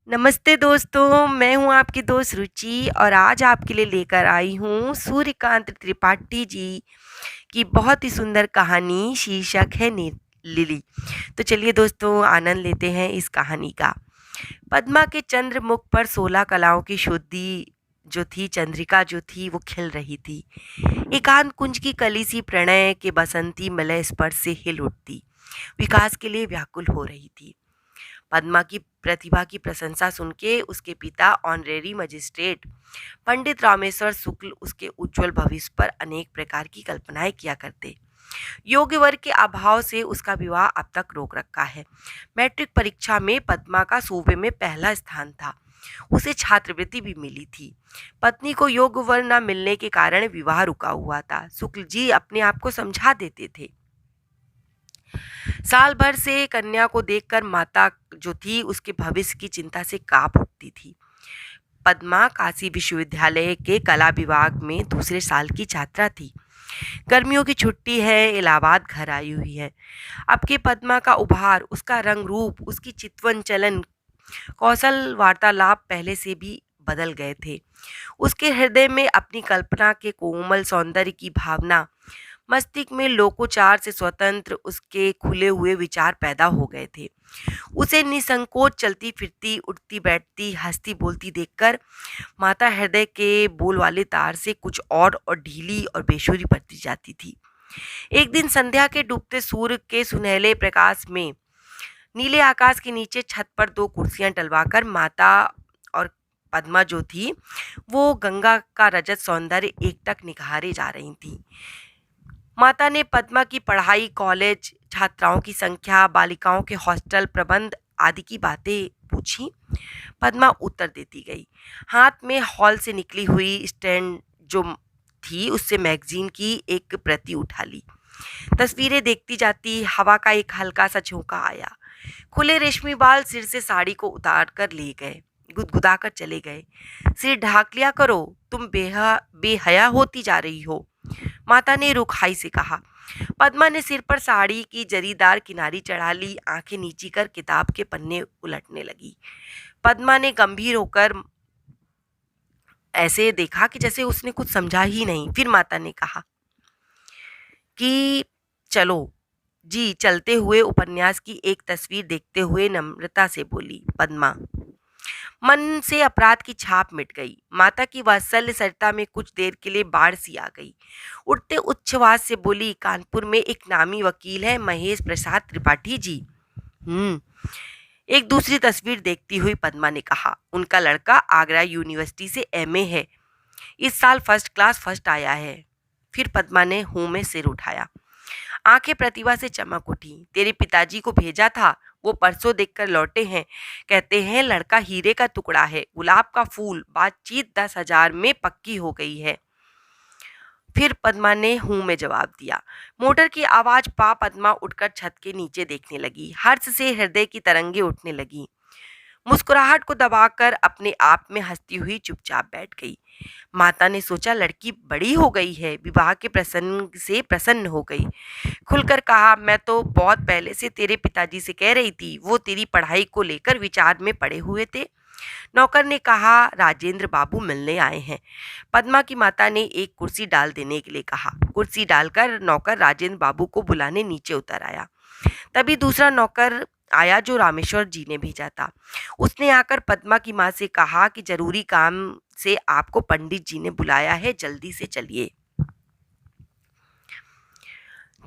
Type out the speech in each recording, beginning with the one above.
नमस्ते दोस्तों, मैं हूँ आपकी दोस्त रुचि और आज आपके लिए लेकर आई हूँ सूर्यकांत त्रिपाठी जी की बहुत ही सुंदर कहानी। शीर्षक है लिली। तो चलिए दोस्तों, आनंद लेते हैं इस कहानी का। पद्मा के चंद्रमुख पर 16 कलाओं की शुद्धि जो थी, चंद्रिका जो थी वो खिल रही थी। एकांत कुंज की कली सी प्रणय के बसंती मलय स्पर्श से हिल उठती, विकास के लिए व्याकुल हो रही थी। पद्मा की प्रतिभा की प्रशंसा सुन के उसके पिता ऑनरेरी मजिस्ट्रेट पंडित रामेश्वर शुक्ल उसके उज्जवल भविष्य पर अनेक प्रकार की कल्पनाएं किया करते। योग्य वर्ग के अभाव से उसका विवाह अब तक रोक रखा है। मैट्रिक परीक्षा में पद्मा का सूबे में पहला स्थान था। उसे छात्रवृत्ति भी मिली थी। पत्नी को योग्य वर न मिलने के कारण विवाह रुका हुआ था। शुक्ल जी अपने आप को समझा देते थे। साल भर से कन्या को देखकर माता जो थी उसके भविष्य की चिंता से कांप उठती थी। पद्मा काशी विश्वविद्यालय के कला विभाग में दूसरे साल की छात्रा थी। गर्मियों की छुट्टी है, इलाहाबाद घर आई हुई है। अब के पद्मा का उभार, उसका रंग रूप, उसकी चितवन चलन, कौशल वार्तालाप पहले से भी बदल गए थे। उसके हृदय में अपनी कल्पना के कोमल सौंदर्य की भावना, मस्तिष्क में लोकोचार से स्वतंत्र उसके खुले हुए विचार पैदा हो गए थे। उसे निसंकोच चलती फिरती, उठती बैठती, हंसती बोलती देखकर माता हृदय के बोल वाले तार से कुछ और ढीली और बेसुरी पड़ती जाती थी। एक दिन संध्या के डूबते सूर्य के सुनहले प्रकाश में नीले आकाश के नीचे छत पर दो कुर्सियां डलवाकर माता और पद्मा जो थी वो गंगा का रजत सौंदर्य एकटक निखारे जा रही थी। माता ने पद्मा की पढ़ाई, कॉलेज, छात्राओं की संख्या, बालिकाओं के हॉस्टल प्रबंध आदि की बातें पूछी। पद्मा उत्तर देती गई। हाथ में हॉल से निकली हुई स्टैंड जो थी उससे मैगजीन की एक प्रति उठा ली। तस्वीरें देखती जाती, हवा का एक हल्का सा झोंका आया। खुले रेशमी बाल सिर से साड़ी को उतार कर ले गए, गुदगुदा कर चले गए। सिर ढाक लिया करो, तुम बेहया होती जा रही हो, माता ने रुखाई से कहा। पद्मा ने सिर पर साड़ी की जरीदार किनारी चढ़ा ली, आंखें नीची कर किताब के पन्ने उलटने लगी। पद्मा ने गंभीर होकर ऐसे देखा कि जैसे उसने कुछ समझा ही नहीं। फिर माता ने कहा कि चलो जी। चलते हुए उपन्यास की एक तस्वीर देखते हुए नम्रता से बोली पद्मा। मन से अपराध की छाप मिट गई। माता की वात्सल्य सरिता में कुछ देर के लिए बाढ़ सी आ गई। उठते उच्छ्वास से बोली, कानपुर में एक नामी वकील है, महेश प्रसाद त्रिपाठी जी। एक दूसरी तस्वीर देखती हुई पद्मा ने कहा, उनका लड़का आगरा यूनिवर्सिटी से एमए है, इस साल फर्स्ट क्लास फर्स्ट आया है। फिर पद्मा ने हूं में सिर उठाया। आंखें प्रतिभा से चमक उठी। तेरे पिताजी को भेजा था, वो परसों देखकर लौटे हैं। कहते हैं लड़का हीरे का टुकड़ा है, गुलाब का फूल। बातचीत 10,000 में पक्की हो गई है। फिर पद्मा ने हूं में जवाब दिया। मोटर की आवाज पा पद्मा उठकर छत के नीचे देखने लगी। हर्ष से हृदय की तरंगे उठने लगी। मुस्कुराहट को दबाकर अपने आप में हंसती हुई चुपचाप बैठ गई। माता ने सोचा लड़की बड़ी हो गई है, विवाह के प्रसंग से प्रसन्न हो गई। खुलकर कहा, मैं तो बहुत पहले से तेरे पिताजी से कह रही थी, वो तेरी पढ़ाई को लेकर विचार में पड़े हुए थे। नौकर ने कहा, राजेंद्र बाबू मिलने आए हैं। पद्मा की माता ने एक कुर्सी डाल देने के लिए कहा। कुर्सी डालकर नौकर राजेंद्र बाबू को बुलाने नीचे उतर आया। तभी दूसरा नौकर आया जो रामेश्वर जी ने भेजा था। उसने आकर पद्मा की माँ से कहा कि जरूरी काम से आपको पंडित जी ने बुलाया है, जल्दी से चलिए।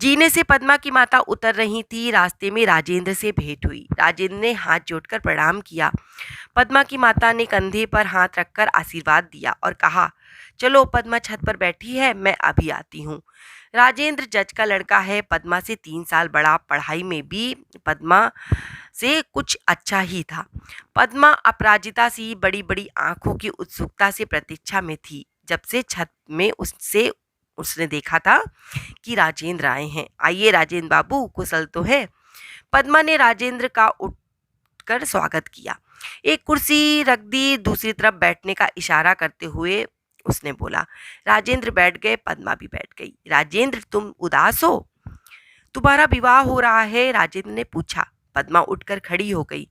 जीने से पद्मा की माता उतर रही थी। रास्ते में राजेंद्र से भेंट हुई। राजेंद्र ने हाथ जोड़कर प्रणाम किया। पद्मा की माता ने कंधे पर हाथ रखकर आशीर्वाद दिया और कहा, चलो पद्मा छत पर बैठी है, मैं अभी आती हूँ। राजेंद्र जज का लड़का है, पद्मा से 3 साल बड़ा। पढ़ाई में भी पद्मा से कुछ अच्छा ही था। पद्मा अपराजिता सी बड़ी बड़ी आंखों की उत्सुकता से प्रतीक्षा में थी। जब से छत में उसने देखा था कि राजेंद्र आए हैं। आइए राजेंद्र बाबू, कुशल तो है। पद्मा ने राजेंद्र का उठकर स्वागत किया। एक कुर्सी रख दी। दूसरी तरफ बैठने का इशारा करते हुए उसने बोला। राजेंद्र बैठ गए, पद्मा भी बैठ गई। राजेंद्र, तुम उदास हो? तुम्हारा विवाह हो रहा है? राजेंद्र ने पूछा। पद्मा उठकर खड़ी हो गई,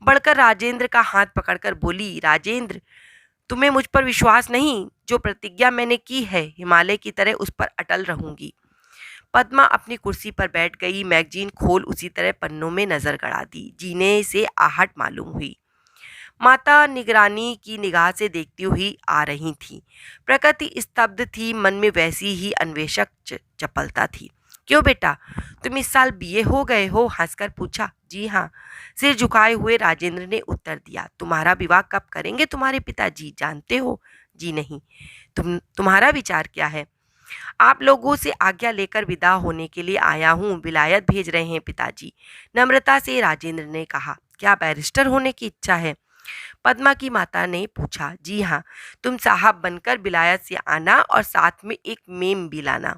बढ़कर राजेंद्र का हाथ पकड़कर बोली, राजेंद्र, तुम्हें मुझ पर विश्वास नहीं? जो प्रतिज्ञा मैंने की है, हिमालय की तरह उस पर अटल रहूंगी। पद्मा अपनी कुर्सी पर बैठ गई, मैगजीन खोल उसी तरह पन्नों में नजर गड़ा दी। जीने से आहट मालूम हुई। माता निगरानी की निगाह से देखती हुई आ रही थी। प्रकृति स्तब्ध थी, मन में वैसी ही अन्वेषक चपलता थी। क्यों बेटा, तुम इस साल बीए हो गए हो? हंसकर पूछा। जी हाँ, सिर झुकाए हुए राजेंद्र ने उत्तर दिया। तुम्हारा विवाह कब करेंगे तुम्हारे पिताजी, जानते हो? जी नहीं। तुम्हारा विचार क्या है? आप लोगों से आज्ञा लेकर विदा होने के लिए आया हूँ। विलायत भेज रहे हैं पिताजी, नम्रता से राजेंद्र ने कहा। क्या बैरिस्टर होने की इच्छा है? पद्मा की माता ने पूछा। जी हाँ, तुम साहब बनकर विलायत से आना और साथ में एक मेम भी लाना।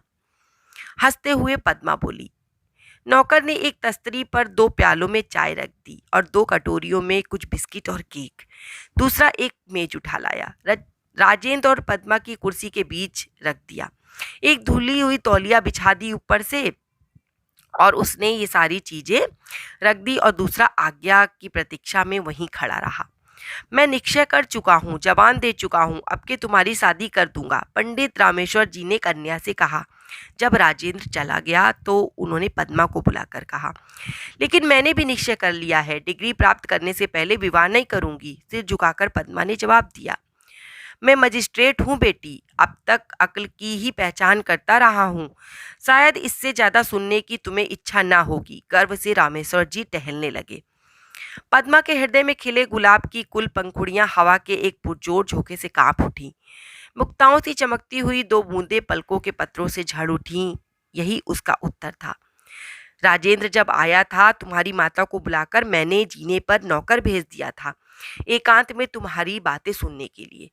हंसते हुए पद्मा बोली। नौकर ने एक तस्तरी पर 2 प्यालों में चाय रख दी और 2 कटोरियों में कुछ बिस्किट और केक। दूसरा एक मेज उठा लाया, राजेंद्र और पद्मा की कुर्सी के बीच रख दिया। एक धुली हुई तौलिया बिछा दी ऊपर से, और उसने ये सारी चीजें रख दी और दूसरा आज्ञा की प्रतीक्षा में वहीं खड़ा रहा। मैं निश्चय कर चुका हूँ, जबान दे चुका हूँ, अब के तुम्हारी शादी कर दूंगा, पंडित रामेश्वर जी ने कन्या से कहा। जब राजेंद्र चला गया तो उन्होंने पद्मा को बुलाकर कहा, लेकिन मैंने भी निश्चय कर लिया है, डिग्री प्राप्त करने से पहले विवाह नहीं करूंगी। सिर झुकाकर पद्मा ने जवाब दिया। मैं मजिस्ट्रेट हूँ बेटी, अब तक अक्ल की ही पहचान करता रहा हूँ। शायद इससे ज्यादा सुनने की तुम्हें इच्छा ना होगी। गर्व से रामेश्वर जी टहलने लगे। पद्मा के हृदय में खिले गुलाब की कुल पंखुड़ियां हवा के एक पुरजोर झोंके से कांप उठी। मुक्ताओं सी चमकती हुई 2 बूंदें पलकों के पत्रों से झड़ उठी। यही उसका उत्तर था। राजेंद्र जब आया था, तुम्हारी माता को बुलाकर मैंने जीने पर नौकर भेज दिया था, एकांत में तुम्हारी बातें सुनने के लिए।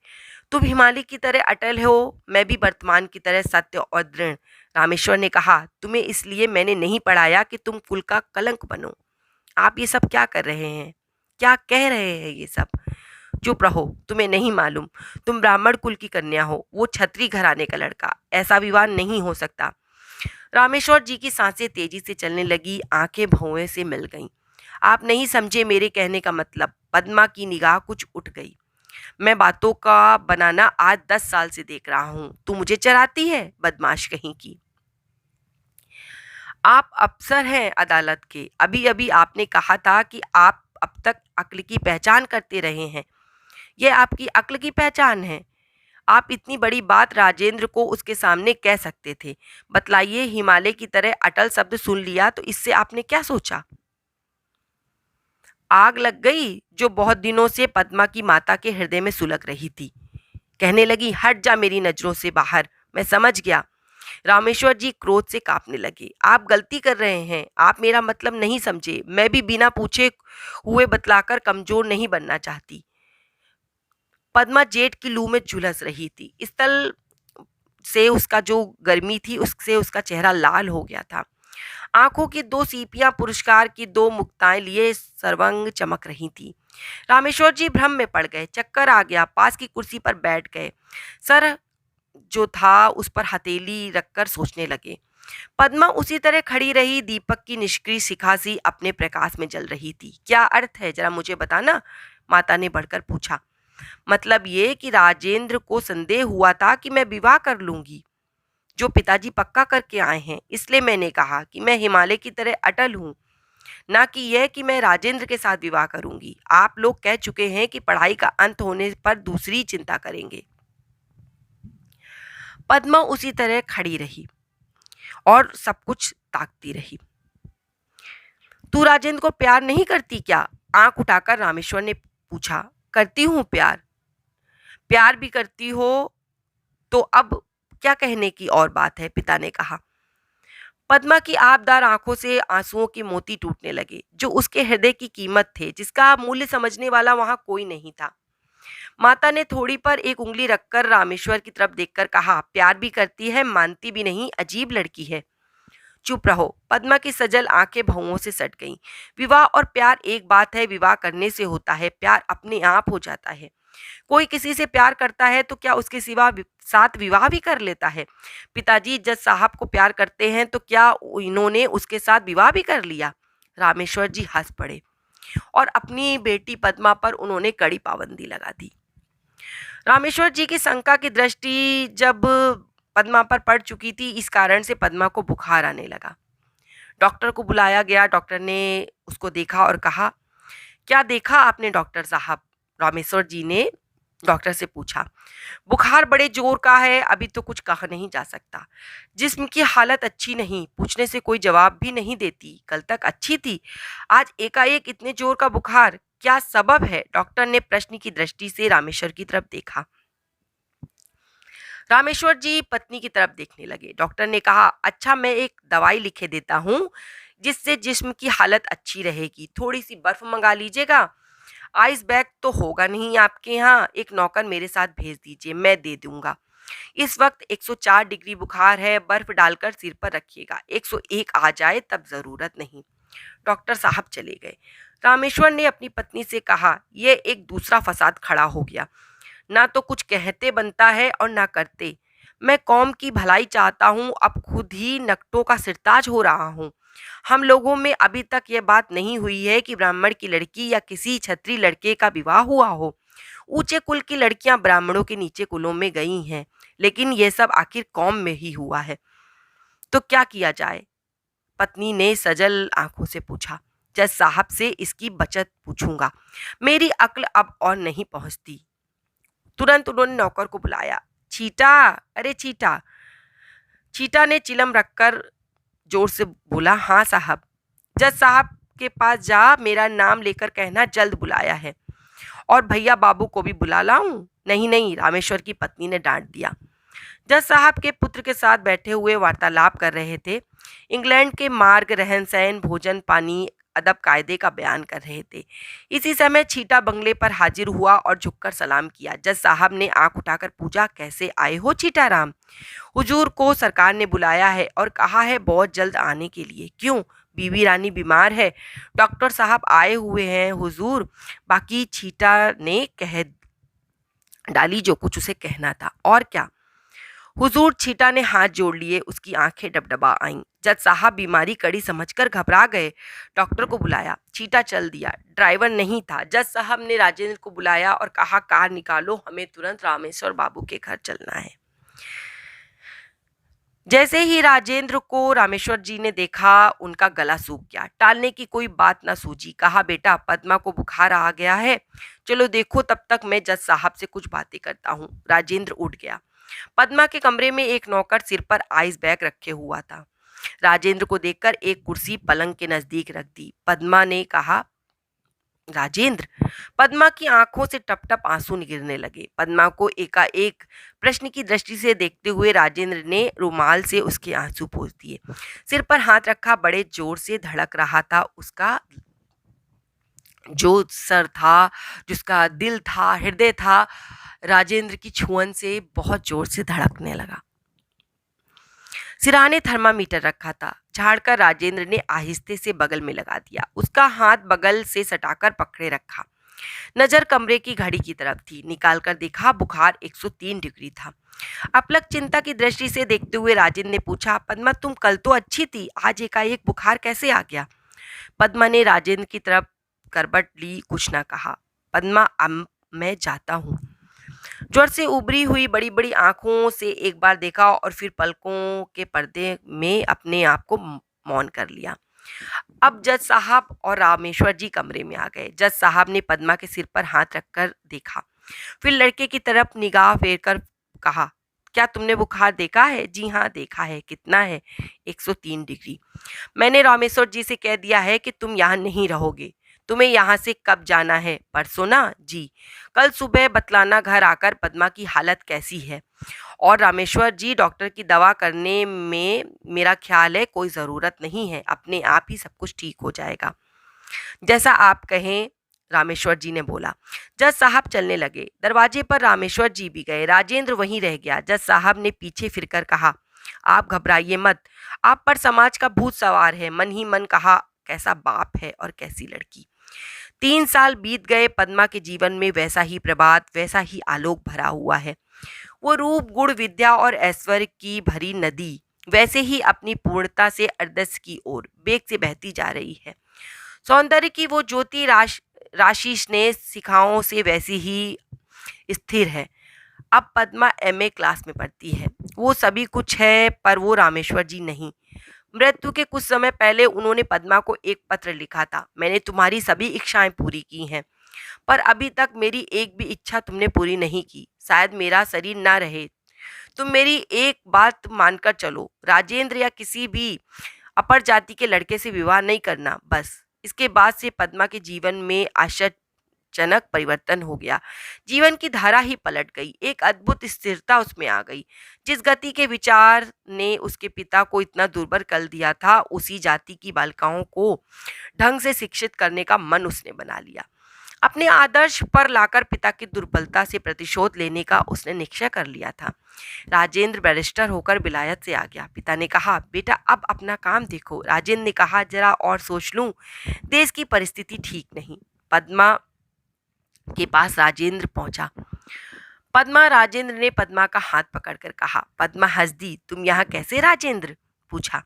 तुम हिमालय की तरह अटल हो, मैं भी वर्तमान की तरह सत्य और दृढ़। रामेश्वर ने कहा, तुम्हें इसलिए मैंने नहीं पढ़ाया कि तुम कुल का कलंक बनो। आप ये सब क्या कर रहे हैं? क्या कह रहे हैं ये सब? चुप रहो, तुम्हें नहीं मालूम? तुम ब्राह्मण कुल की कन्या हो, वो छत्री घराने का लड़का। ऐसा विवाह नहीं हो सकता। रामेश्वर जी की सांसें तेजी से चलने लगी, आंखें भौं से मिल गईं। आप नहीं समझे मेरे कहने का मतलब। पद्मा की निगाह कुछ उठ गई। मैं बातों का बनाना आज 10 साल से देख रहा हूं। तू मुझे चराती है, बदमाश कहीं की। आप अफसर हैं अदालत के। अभी अभी आपने कहा था कि आप अब तक अक्ल की पहचान करते रहे हैं। यह आपकी अक्ल की पहचान है? आप इतनी बड़ी बात राजेंद्र को उसके सामने कह सकते थे। बतलाइए, हिमालय की तरह अटल शब्द सुन लिया तो इससे आपने क्या सोचा? आग लग गई जो बहुत दिनों से पद्मा की माता के हृदय में सुलग रही थी। कहने लगी, हट जा मेरी नजरों से बाहर। मैं समझ गया। रामेश्वर जी क्रोध से कांपने लगे। आप गलती कर रहे हैं, आप मेरा मतलब नहीं समझे। मैं भी बिना पूछे हुए बतलाकर कमजोर नहीं बनना चाहती। पद्मा जेठ की लू में झुलस रही थी। स्थल से उसका जो गर्मी थी उससे उसका चेहरा लाल हो गया था। आंखों की 2 सीपियां पुरस्कार की 2 मुक्ताएं लिए सर्वंग चमक रही थी। रामेश्वर जी भ्रम में पड़ गए, चक्कर आ गया, पास की कुर्सी पर बैठ गए। सर जो था उस पर हथेली रखकर सोचने लगे। पद्मा उसी तरह खड़ी रही, दीपक की निष्क्रिय शिखा सी अपने प्रकाश में जल रही थी। क्या अर्थ है, जरा मुझे बताना? माता ने बढ़कर पूछा। मतलब ये कि राजेंद्र को संदेह हुआ था कि मैं विवाह कर लूंगी, जो पिताजी पक्का करके आए हैं। इसलिए मैंने कहा कि मैं हिमालय की तरह अटल हूँ, ना कि यह कि मैं राजेंद्र के साथ विवाह करूंगी। आप लोग कह चुके हैं कि पढ़ाई का अंत होने पर दूसरी चिंता करेंगे। पद्मा उसी तरह खड़ी रही और सब कुछ ताकती रही। तू राजेंद्र को प्यार नहीं करती क्या? आंख उठाकर रामेश्वर ने पूछा। करती हूँ प्यार। प्यार भी करती हो तो अब क्या कहने की और बात है, पिता ने कहा। पद्मा की आबदार आंखों से आंसुओं के मोती टूटने लगे, जो उसके हृदय की कीमत थे, जिसका मूल्य समझने वाला वहां कोई नहीं था। माता ने थोड़ी पर एक उंगली रखकर रामेश्वर की तरफ देखकर कहा, प्यार भी करती है, मानती भी नहीं, अजीब लड़की है। चुप रहो। पद्मा की सजल आंखें भौंओं से सट गईं। विवाह और प्यार एक बात है, विवाह करने से होता है, प्यार अपने आप हो जाता है। कोई किसी से प्यार करता है तो क्या उसके सिवा साथ विवाह भी कर लेता है? पिताजी जज साहब को प्यार करते हैं तो क्या इन्होंने उसके साथ विवाह भी कर लिया? रामेश्वर जी हंस पड़े और अपनी बेटी पद्मा पर उन्होंने कड़ी पाबंदी लगा दी। रामेश्वर जी की शंका की दृष्टि जब पद्मा पर पड़ चुकी थी, इस कारण से पद्मा को बुखार आने लगा। डॉक्टर को बुलाया गया। डॉक्टर ने उसको देखा और कहा, क्या देखा आपने डॉक्टर साहब? रामेश्वर जी ने डॉक्टर से पूछा। बुखार बड़े जोर का है, अभी तो कुछ कहा नहीं जा सकता। जिस्म की हालत अच्छी नहीं, पूछने से कोई जवाब भी नहीं देती। कल तक अच्छी थी, आज एकाएक इतने जोर का बुखार, क्या सबब है? डॉक्टर ने प्रश्न की दृष्टि से रामेश्वर की तरफ देखा। रामेश्वर जी पत्नी की तरफ देखने लगे। डॉक्टर ने कहा, अच्छा मैं एक दवाई लिखे देता हूँ जिससे जिस्म की हालत अच्छी रहेगी। थोड़ी सी बर्फ मंगा लीजिएगा। आइस बैग तो होगा नहीं आपके यहाँ, एक नौकर मेरे साथ भेज दीजिए, मैं दे दूंगा। इस वक्त 104 डिग्री बुखार है, बर्फ डालकर सिर पर रखिएगा। 101 आ जाए तब जरूरत नहीं। डॉक्टर साहब चले गए। रामेश्वर ने अपनी पत्नी से कहा, यह एक दूसरा फसाद खड़ा हो गया। ना तो कुछ कहते बनता है और ना करते। मैं कौम की भलाई चाहता हूँ, अब खुद ही नकटों का सिरताज हो रहा हूँ। हम लोगों में अभी तक यह बात नहीं हुई है कि ब्राह्मण की लड़की या किसी क्षत्रिय लड़के का विवाह हुआ हो। ऊंचे कुल की लड़कियां ब्राह्मणों के नीचे कुलों में गई हैं, लेकिन यह सब आखिर कौम में ही हुआ है। तो क्या किया जाए? पत्नी ने सजल आंखों से पूछा। जज साहब से इसकी बचत पूछूंगा, मेरी अक्ल अब और नहीं पहुंचती। तुरंत उन्होंने नौकर को बुलाया। चीटा, अरे चीटा। चीटा ने चिलम रखकर जोर से बोला, हाँ साहब। जज साहब के पास जा, मेरा नाम लेकर कहना जल्द बुलाया है। और भैया बाबू को भी बुला लाऊं? नहीं नहीं, रामेश्वर की पत्नी ने डांट दिया। जज साहब के पुत्र के साथ बैठे हुए वार्तालाप कर रहे थे। इंग्लैंड के मार्ग, रहन सहन, भोजन पानी, अदब कायदे का बयान कर रहे थे। इसी समय छीटा बंगले पर हाजिर हुआ और झुककर सलाम किया। जज साहब ने आंख उठाकर पूछा, कैसे आए हो छीटा राम? हुजूर को सरकार ने बुलाया है और कहा है बहुत जल्द आने के लिए। क्यों? बीवी रानी बीमार है। डॉक्टर साहब आए हुए हैं हुजूर। बाकी छीटा ने कह डाली जो कुछ उसे कहना था। और क्या? हुजूर, छीटा ने हाथ जोड़ लिए, उसकी आंखें डबडबा आईं। जज साहब बीमारी कड़ी समझकर घबरा गए। डॉक्टर को बुलाया। छीटा चल दिया। ड्राइवर नहीं था। जज साहब ने राजेंद्र को बुलाया और कहा, कार निकालो, हमें तुरंत रामेश्वर बाबू के घर चलना है। जैसे ही राजेंद्र को रामेश्वर जी ने देखा, उनका गला सूख गया। टालने की कोई बात न सूझी। कहा, बेटा पद्मा को बुखार आ गया है, चलो देखो, तब तक मैं जज साहब से कुछ बातें करता हूँ। राजेंद्र उठ गया। पद्मा के कमरे में एक नौकर सिर पर आइस बैग रखे हुआ था। राजेंद्र को देखकर एक कुर्सी पलंग के नजदीक रख दी। पद्मा ने कहा, राजेंद्र। पद्मा की आंखों से टप टप आंसू गिरने लगे। पद्मा को एकाएक प्रश्न की दृष्टि से देखते हुए राजेंद्र ने रुमाल से उसके आंसू पोंछ दिए। सिर पर हाथ रखा, बड़े जोर से धड़क रहा था उसका जो सर था, जिसका दिल था, हृदय था, राजेंद्र की छुअन से बहुत जोर से धड़कने लगा। सिराने थर्मामीटर रखा था। झाड़कर राजेंद्र ने आहिस्ते से बगल में लगा दिया। उसका हाथ बगल से सटाकर पकड़े रखा। नजर कमरे की घड़ी की तरफ थी। निकालकर देखा, बुखार 103 डिग्री था। अपलक चिंता की दृष्टि से देखते हुए राजेंद्र ने पूछा, पद्मा तुम कल तो अच्छी थी, आज एकाएक बुखार कैसे आ गया? पद्मा ने राजेंद्र की तरफ करवट ली, कुछ ना कहा। पद्मा, अब मैं जाता हूँ। ज्वर से उभरी हुई बड़ी बड़ी आंखों से एक बार देखा और फिर पलकों के पर्दे में अपने आप को मौन कर लिया। अब जज साहब और रामेश्वर जी कमरे में आ गए। जज साहब ने पद्मा के सिर पर हाथ रखकर देखा, फिर लड़के की तरफ निगाह फेर कर कहा, क्या तुमने बुखार देखा है? जी हाँ देखा है। कितना है? 103 डिग्री। मैंने रामेश्वर जी से कह दिया है कि तुम यहाँ नहीं रहोगे। तुम्हें यहाँ से कब जाना है? परसों ना? जी। कल सुबह बतलाना घर आकर पद्मा की हालत कैसी है। और रामेश्वर जी, डॉक्टर की दवा करने में मेरा ख्याल है कोई ज़रूरत नहीं है, अपने आप ही सब कुछ ठीक हो जाएगा। जैसा आप कहें, रामेश्वर जी ने बोला। जज साहब चलने लगे। दरवाजे पर रामेश्वर जी भी गए। राजेंद्र वहीं रह गया। जज साहब ने पीछे फिरकर कहा, आप घबराइए मत, आप पर समाज का भूत सवार है। मन ही मन कहा, कैसा बाप है और कैसी लड़की। 3 साल बीत गए। पद्मा के जीवन में वैसा ही प्रभात, वैसा ही आलोक भरा हुआ है। वो रूप, गुण, विद्या और ऐश्वर्य की भरी नदी वैसे ही अपनी पूर्णता से अर्धस की ओर वेग से बहती जा रही है। सौंदर्य की वो ज्योति राशि स्नेह शिखाओं से वैसी ही स्थिर है। अब पद्मा एमए क्लास में पढ़ती है। वो सभी कुछ है, पर वो रामेश्वर जी नहीं। मृत्यु के कुछ समय पहले उन्होंने पद्मा को एक पत्र लिखा था, मैंने तुम्हारी सभी इच्छाएं पूरी की हैं, पर अभी तक मेरी एक भी इच्छा तुमने पूरी नहीं की। शायद मेरा शरीर ना रहे। तुम मेरी एक बात मानकर चलो, राजेंद्र या किसी भी अपर जाति के लड़के से विवाह नहीं करना, बस। इसके बाद से पद्मा के जीवन में आश्चर्यजनक परिवर्तन हो गया। जीवन की धारा ही पलट गई, एक अद्भुत स्थिरता उसमें आ गई। जिस गति के विचार ने उसके पिता को इतना दुर्बल कर दिया था, उसी जाति की बालिकाओं को ढंग से शिक्षित करने का मन उसने बना लिया। अपने आदर्श पर लाकर पिता की दुर्बलता से प्रतिशोध लेने का उसने निश्चय कर लिया था। राजेंद्र बैरिस्टर होकर विलायत से आ गया। पिता ने कहा, बेटा अब अपना काम देखो। राजेंद्र ने कहा, जरा और सोच लूं, देश की परिस्थिति ठीक नहीं। पद्मा के पास राजेंद्र पहुंचा। राजेंद्र ने पद्मा का हाथ पकड़कर कहा। पद्मा हंस दी। तुम यहाँ कैसे? राजेंद्र पूछा।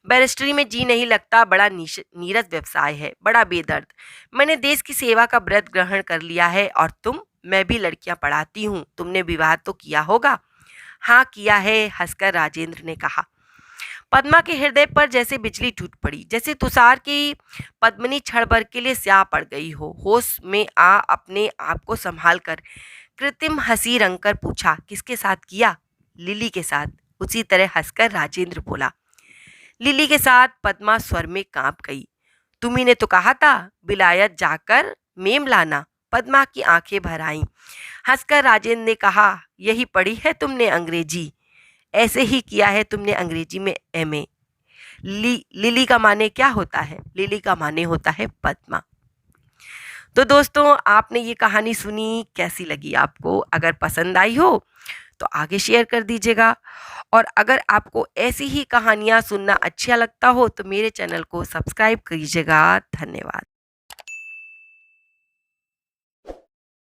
बैरिस्ट्री में जी नहीं लगता, बड़ा नीरस व्यवसाय है, बड़ा बेदर्द। मैंने देश की सेवा का व्रत ग्रहण कर लिया है। और तुम? मैं भी लड़कियां पढ़ाती हूँ। तुमने विवाह तो किया होगा? हाँ किया है, हंसकर राजेंद्र ने कहा। पद्मा के हृदय पर जैसे बिजली टूट पड़ी, जैसे तुषार की पद्मिनी क्षण भर के लिए स्याह पड़ गई हो। होश में आ अपने आप को संभाल कर कृत्रिम हंसी रंग कर पूछा, किसके साथ किया? लिली के साथ। उसी तरह हंसकर राजेंद्र बोला। लिली के साथ? पद्मा स्वर में कांप गई। तुम्ही ने तो कहा था विलायत जाकर मेम लाना। पद्मा की आंखें भर आईं। हंसकर राजेंद्र ने कहा, यही पढ़ी है तुमने अंग्रेजी? ऐसे ही किया है तुमने अंग्रेजी में एमए। लिली का माने क्या होता है? लिली का माने होता है पद्मा। तो दोस्तों, आपने ये कहानी सुनी, कैसी लगी आपको? अगर पसंद आई हो तो आगे शेयर कर दीजिएगा। और अगर आपको ऐसी ही कहानियाँ सुनना अच्छा लगता हो तो मेरे चैनल को सब्सक्राइब कीजिएगा। धन्यवाद।